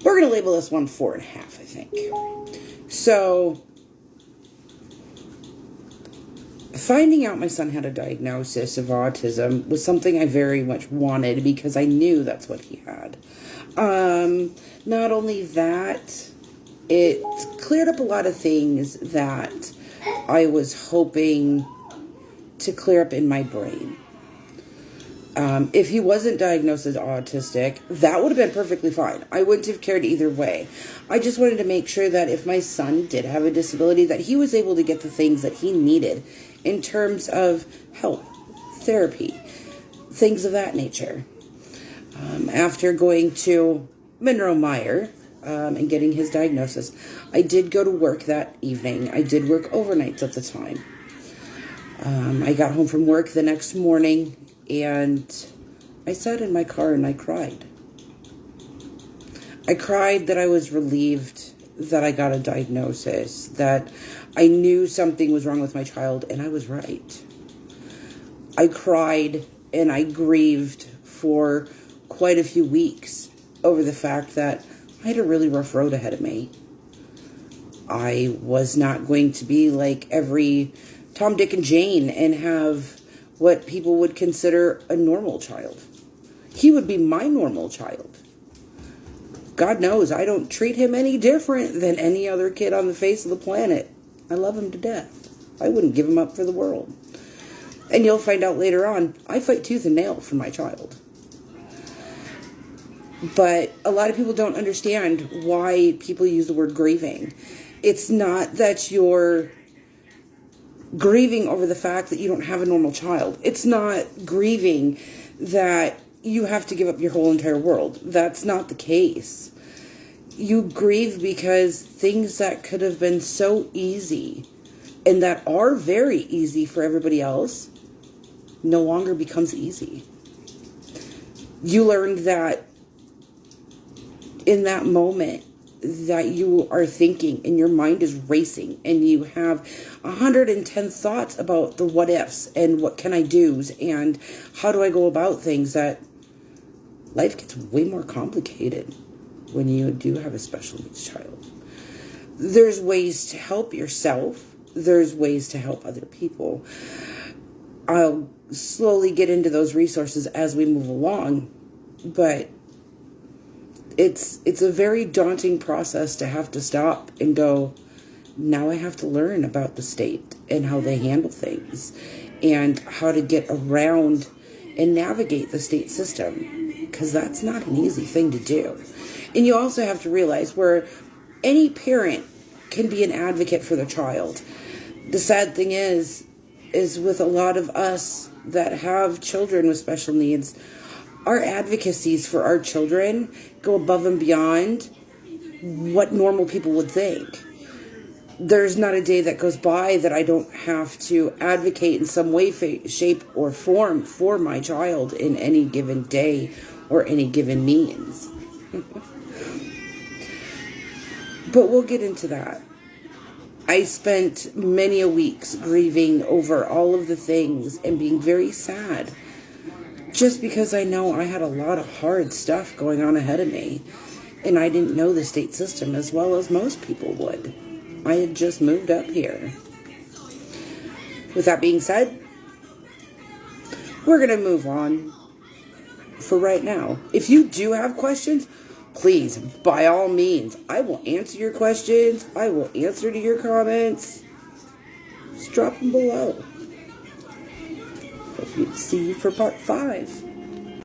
We're going to label this one 4.5, I think. So, finding out my son had a diagnosis of autism was something I very much wanted because I knew that's what he had. Not only that, it cleared up a lot of things that I was hoping to clear up in my brain. If he wasn't diagnosed as autistic, that would have been perfectly fine. I wouldn't have cared either way. I just wanted to make sure that if my son did have a disability, that he was able to get the things that he needed in terms of help, therapy, things of that nature. After going to Monroe Meyer and getting his diagnosis, I did go to work that evening. I did work overnights at the time. I got home from work the next morning, and I sat in my car and I cried. I cried that I was relieved that I got a diagnosis, that I knew something was wrong with my child, and I was right. I cried and I grieved for quite a few weeks over the fact that I had a really rough road ahead of me. I was not going to be like every Tom, Dick, and Jane and have what people would consider a normal child. He would be my normal child. God knows I don't treat him any different than any other kid on the face of the planet. I love him to death. I wouldn't give him up for the world. And you'll find out later on, I fight tooth and nail for my child. But a lot of people don't understand why people use the word grieving. It's not that you're grieving over the fact that you don't have a normal child. It's not grieving that you have to give up your whole entire world. That's not the case. You grieve because things that could have been so easy and that are very easy for everybody else no longer becomes easy. You learned that in that moment that you are thinking and your mind is racing and you have 110 thoughts about the what ifs and what can I do's and how do I go about things, that life gets way more complicated when you do have a special needs child. There's ways to help yourself. There's ways to help other people. I'll slowly get into those resources as we move along, but it's a very daunting process to have to stop and go, now I have to learn about the state and how they handle things and how to get around and navigate the state system, because that's not an easy thing to do. And you also have to realize where any parent can be an advocate for the child. The sad thing is with a lot of us that have children with special needs, our advocacies for our children go above and beyond what normal people would think. There's not a day that goes by that I don't have to advocate in some way, shape, or form for my child in any given day or any given means. But we'll get into that. I spent many a weeks grieving over all of the things and being very sad, just because I know I had a lot of hard stuff going on ahead of me, and I didn't know the state system as well as most people would. I had just moved up here. With that being said, we're going to move on for right now. If you do have questions, please, by all means, I will answer your questions. I will answer to your comments. Just drop them below. Hope to see you for part 5.